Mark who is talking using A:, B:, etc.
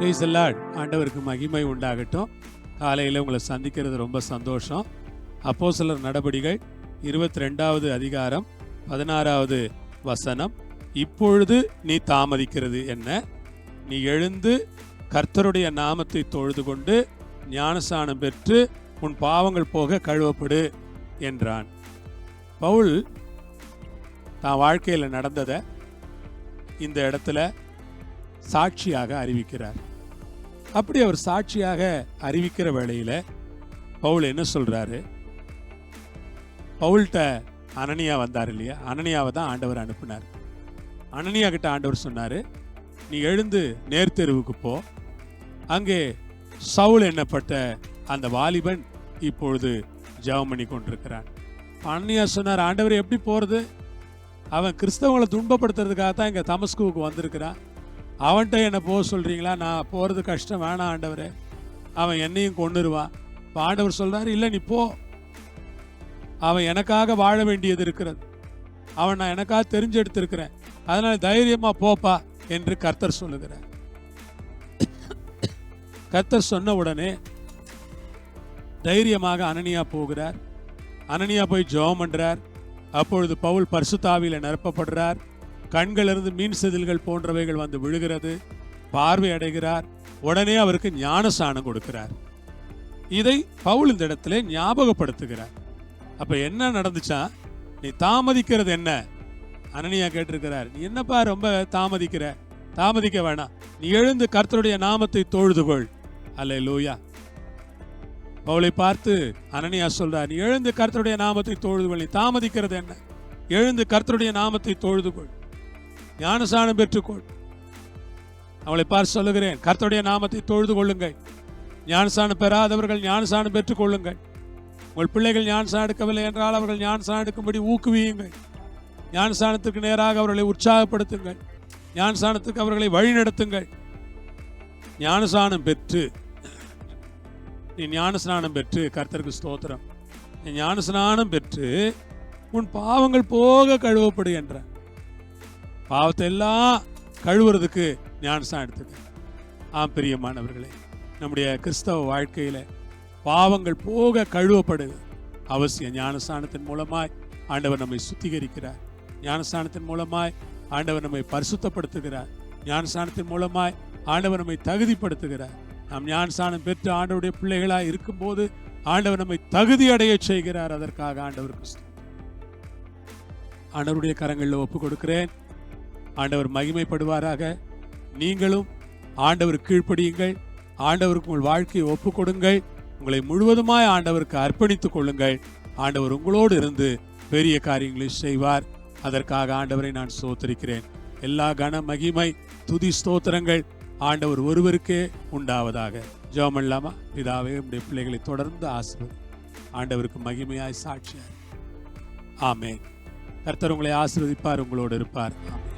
A: Praise the Lord. ஆண்டவருக்கு மகிமை உண்டாகட்டும். காலையில் உங்களை சந்திக்கிறது ரொம்ப சந்தோஷம். அப்போஸ்தலர் நடபடிகள் 22வது அதிகாரம் 16வது வசனம். இப்பொழுது நீ தாமதிக்கிறது என்ன? நீ எழுந்து கர்த்தருடைய நாமத்தை தொழுது கொண்டு ஞானஸ்நானம் பெற்று உன் பாவங்கள் போக கழுவப்படு என்றான். பவுல் தான் வாழ்க்கையில் நடந்ததை இந்த இடத்துல சாட்சியாக அறிவிக்கிறார். அப்படி அவர் சாட்சியாக அறிவிக்கிற வேளையில் பவுல் என்ன சொல்றாரு? பவுல்கிட்ட அனனியா வந்தார் இல்லையா? அனனியாவை தான் ஆண்டவர் அனுப்பினார். அனனியா கிட்ட ஆண்டவர் சொன்னார், நீ எழுந்து நேர்த்தெருவுக்கு போ, அங்கே சவுல் என்னப்பட்ட அந்த வாலிபன் இப்பொழுது ஜெபம் பண்ணி கொண்டிருக்கிறான். அனனியா சொன்னார், ஆண்டவர் எப்படி போகிறது? அவன் கிறிஸ்தவங்களை துன்பப்படுத்துறதுக்காக தான் இங்கே தமஸ்குவுக்கு வந்திருக்கிறான். அவன்கிட்ட என்னை போக சொல்கிறீங்களா? நான் போகிறது கஷ்டம், வேணாம் ஆண்டவரே, அவன் என்னையும் கொண்டுருவான். இப்போ ஆண்டவர் சொல்கிறார், இல்லை நீ போ, அவன் எனக்காக வாழ வேண்டியது இருக்கிறது, அவன் நான் எனக்காக தெரிஞ்செடுத்திருக்கிறேன், அதனால் தைரியமாக போப்பா என்று கர்த்தர் சொல்லுகிறார். கர்த்தர் சொன்ன உடனே தைரியமாக அனனியா போகிறார். அனனியா போய் ஜெபம் பண்றார். அப்பொழுது பவுல் பரிசுத்த ஆவியிலே நிரப்பப்படுறார். கண்களிலிருந்து மீன் செதில்கள் போன்றவைகள் வந்து விழுகிறது. பார்வை அடைகிறார். உடனே அவருக்கு ஞானஸ்நானம் கொடுக்கிறார். இதை பவுல் இந்த இடத்துல ஞாபகப்படுத்துகிறார். அப்ப என்ன நடந்துச்சா? நீ தாமதிக்கிறது என்ன? அனனியா கேட்டிருக்கிறார், நீ என்னப்பா ரொம்ப தாமதிக்கிற? தாமதிக்க வேணாம், நீ எழுந்து கர்த்தருடைய நாமத்தை தொழுதுகொள். அல்லேலூயா. பவுலை பார்த்து அனனியா சொல்றார், நீ எழுந்து கர்த்தருடைய நாமத்தை தொழுதுகொள். நீ தாமதிக்கிறது என்ன? எழுந்து கர்த்தருடைய நாமத்தை தொழுதுகொள், ஞானஸ்நானம் பெற்றுக்கொள். அவளை பார்த்து சொல்லுகிறேன், கர்த்தருடைய நாமத்தை தொழுது கொள்ளுங்கள். ஞானஸ்நானம் பெறாதவர்கள் ஞானஸ்நானம் பெற்றுக் கொள்ளுங்கள். உங்கள் பிள்ளைகள் ஞானஸ்நானம் எடுக்கவில்லை என்றால் அவர்கள் ஞானஸ்நானம் எடுக்கும்படி ஊக்குவியுங்கள். ஞானஸ்நானத்துக்கு நேராக அவர்களை உற்சாகப்படுத்துங்கள். ஞானஸ்நானத்துக்கு அவர்களை வழிநடத்துங்கள். ஞானஸ்நானம் பெற்று நீ ஞானஸ்நானம் பெற்று, கர்த்தருக்கு ஸ்தோத்திரம், நீ ஞானஸ்நானம் பெற்று உன் பாவங்கள் போக கழுவப்படு என்ற. பாவத்தை எல்லாம் கழுவுறதுக்கு ஞானஸ்நானம் எடுத்துக்க. பிரியமானவர்களே, நம்முடைய கிறிஸ்தவ வாழ்க்கையில பாவங்கள் போக கழுவப்படுது அவசியம். ஞானஸ்நானத்தின் மூலமாய் ஆண்டவர் நம்மை சுத்திகரிக்கிறார். ஞானஸ்நானத்தின் மூலமாய் ஆண்டவர் நம்மை பரிசுத்தப்படுத்துகிறார். ஞானஸ்நானத்தின் மூலமாய் ஆண்டவர் நம்மை தகுதிப்படுத்துகிறார். நாம் ஞானஸ்நானம் பெற்று ஆண்டவருடைய பிள்ளைகளாய் இருக்கும்போது ஆண்டவர் நம்மை தகுதி அடைய செய்கிறார். அதற்காக ஆண்டவருக்கு ஆண்டவருடைய கரங்களில் ஒப்பு கொடுக்கிறேன். ஆண்டவர் மகிமைப்படுவாராக. நீங்களும் ஆண்டவர் கீழ்ப்படியுங்கள். ஆண்டவருக்கு உங்கள் வாழ்க்கையை ஒப்பு கொடுங்கள். உங்களை முழுவதுமாய் ஆண்டவருக்கு அர்ப்பணித்துக் கொள்ளுங்கள். ஆண்டவர் உங்களோடு இருந்து பெரிய காரியங்களை செய்வார். அதற்காக ஆண்டவரை நான் ஸ்தோத்திரிக்கிறேன். எல்லா கன மகிமை துதி ஸ்தோத்திரங்கள் ஆண்டவர் ஒருவருக்கே உண்டாவதாக. ஜெபம் பண்ணலாமா? பிதாவே, உம்முடைய பிள்ளைகளை தொடர்ந்து ஆசீர்வதி. ஆண்டவருக்கு மகிமையாய் சாட்சியார். ஆமென். கர்த்தர் உங்களை ஆசீர்வதிப்பார், உங்களோடு இருப்பார். ஆமென்.